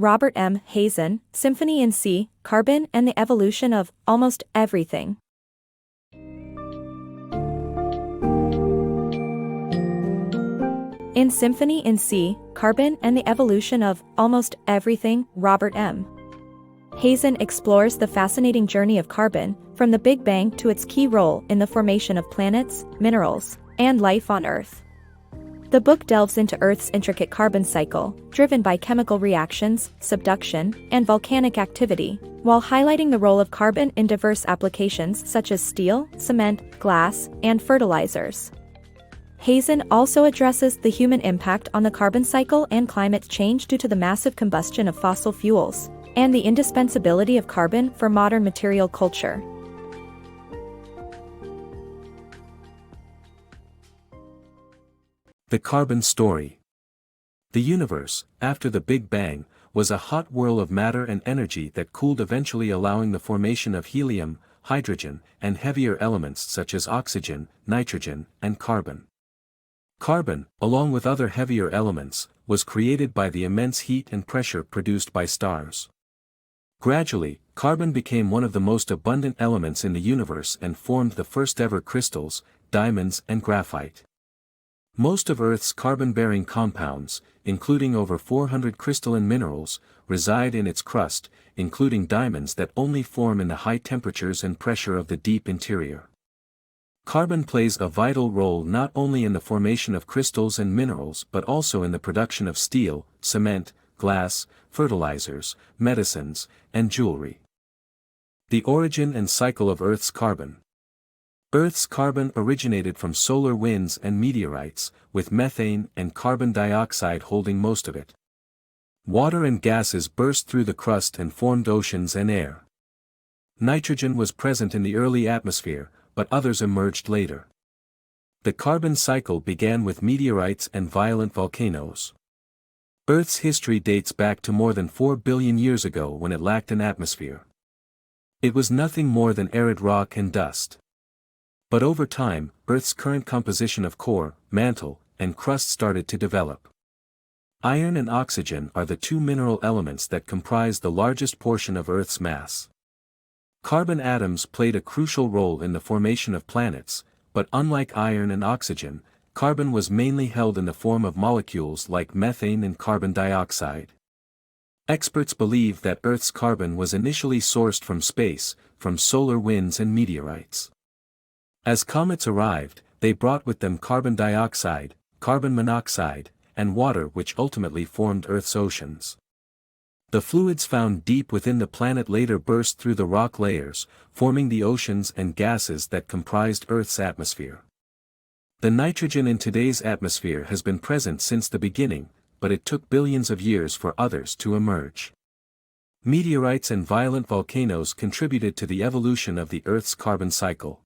RobertMHazen, SymphonyinC, Carbon and the Evolution of Almost Everything. In SymphonyinC, Carbon and the Evolution of Almost Everything, Robert M. Hazen explores the fascinating journey of carbon, from the Big Bang to its key role in the formation of planets, minerals, and life on Earth. The book delves into Earth's intricate carbon cycle, driven by chemical reactions, subduction, and volcanic activity, while highlighting the role of carbon in diverse applications such as steel, cement, glass, and fertilizers. Hazen also addresses the human impact on the carbon cycle and climate change due to the massive combustion of fossil fuels, and the indispensability of carbon for modern material culture. The carbon story. The universe, after the Big Bang, was a hot whirl of matter and energy that cooled, eventually allowing the formation of helium, hydrogen, and heavier elements such as oxygen, nitrogen, and carbon. Carbon, along with other heavier elements, was created by the immense heat and pressure produced by stars. Gradually, carbon became one of the most abundant elements in the universe and formed the first-ever crystals, diamonds and graphite. Most of Earth's carbon-bearing compounds, including over 400 crystalline minerals, reside in its crust, including diamonds that only form in the high temperatures and pressure of the deep interior. Carbon plays a vital role not only in the formation of crystals and minerals but also in the production of steel, cement, glass, fertilizers, medicines, and jewelry. The origin and cycle of Earth's carbon. Earth's carbon originated from solar winds and meteorites, with methane and carbon dioxide holding most of it. Water and gases burst through the crust and formed oceans and air. Nitrogen was present in the early atmosphere, but others emerged later. The carbon cycle began with meteorites and violent volcanoes. Earth's history dates back to more than 4 billion years ago when it lacked an atmosphere. It was nothing more than arid rock and dust. But over time, Earth's current composition of core, mantle, and crust started to develop. Iron and oxygen are the two mineral elements that comprise the largest portion of Earth's mass. Carbon atoms played a crucial role in the formation of planets, but unlike iron and oxygen, carbon was mainly held in the form of molecules like methane and carbon dioxide. Experts believe that Earth's carbon was initially sourced from space, from solar winds and meteorites. As comets arrived, they brought with them carbon dioxide, carbon monoxide, and water, which ultimately formed Earth's oceans. The fluids found deep within the planet later burst through the rock layers, forming the oceans and gases that comprised Earth's atmosphere. The nitrogen in today's atmosphere has been present since the beginning, but it took billions of years for others to emerge. Meteorites and violent volcanoes contributed to the evolution of the Earth's carbon cycle.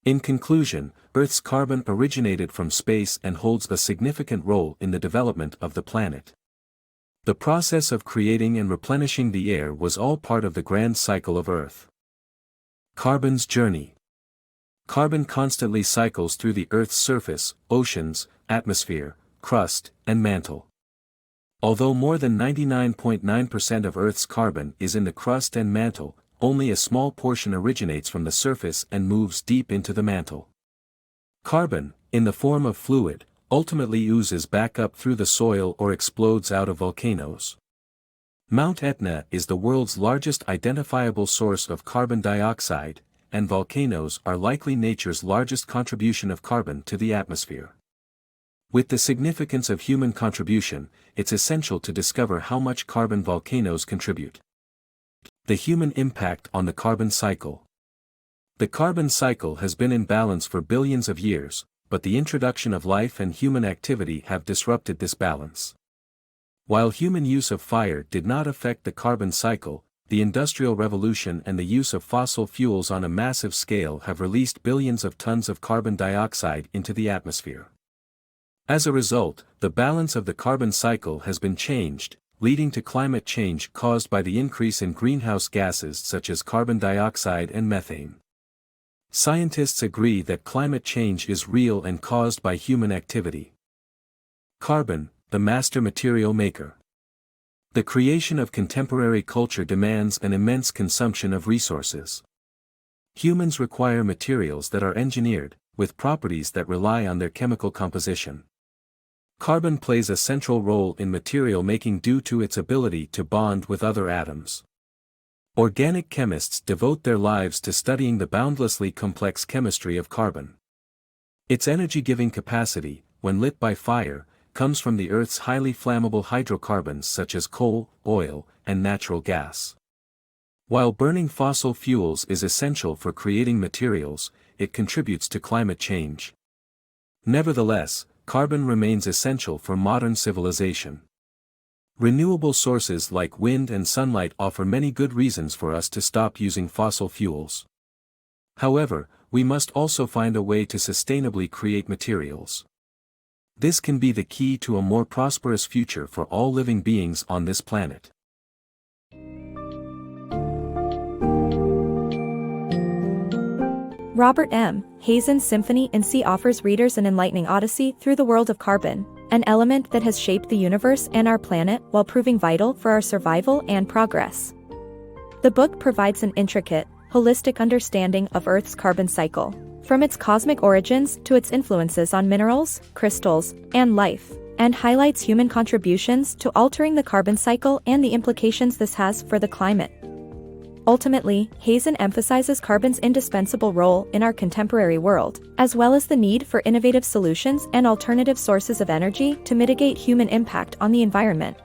In conclusion, Earth's carbon originated from space and holds a significant role in the development of the planet. The process of creating and replenishing the air was all part of the grand cycle of Earth. Carbon's journey. Carbon constantly cycles through the Earth's surface, oceans, atmosphere, crust, and mantle. Although more than 99.9% of Earth's carbon is in the crust and mantle, only a small portion originates from the surface and moves deep into the mantle. Carbon, in the form of fluid, ultimately oozes back up through the soil or explodes out of volcanoes. Mount Etna is the world's largest identifiable source of carbon dioxide, and volcanoes are likely nature's largest contribution of carbon to the atmosphere. With the significance of human contribution, it's essential to discover how much carbon volcanoes contribute. The human impact on the carbon cycle. The carbon cycle has been in balance for billions of years, but the introduction of life and human activity have disrupted this balance. While human use of fire did not affect the carbon cycle, the Industrial Revolution and the use of fossil fuels on a massive scale have released billions of tons of carbon dioxide into the atmosphere. As a result, the balance of the carbon cycle has been changed, leading to climate change caused by the increase in greenhouse gases such as carbon dioxide and methane. Scientists agree that climate change is real and caused by human activity. Carbon, the master material maker. The creation of contemporary culture demands an immense consumption of resources. Humans require materials that are engineered, with properties that rely on their chemical composition. Carbon plays a central role in material making due to its ability to bond with other atoms. Organic chemists devote their lives to studying the boundlessly complex chemistry of carbon. Its energy-giving capacity, when lit by fire, comes from the Earth's highly flammable hydrocarbons such as coal, oil, and natural gas. While burning fossil fuels is essential for creating materials, it contributes to climate change. Nevertheless, carbon remains essential for modern civilization. Renewable sources like wind and sunlight offer many good reasons for us to stop using fossil fuels. However, we must also find a way to sustainably create materials. This can be the key to a more prosperous future for all living beings on this planet. RobertMHazen's SymphonyinC offers readers an enlightening odyssey through the world of carbon, an element that has shaped the universe and our planet while proving vital for our survival and progress. The book provides an intricate, holistic understanding of Earth's carbon cycle, from its cosmic origins to its influences on minerals, crystals, and life, and highlights human contributions to altering the carbon cycle and the implications this has for the climate. Ultimately, Hazen emphasizes carbon's indispensable role in our contemporary world, as well as the need for innovative solutions and alternative sources of energy to mitigate human impact on the environment.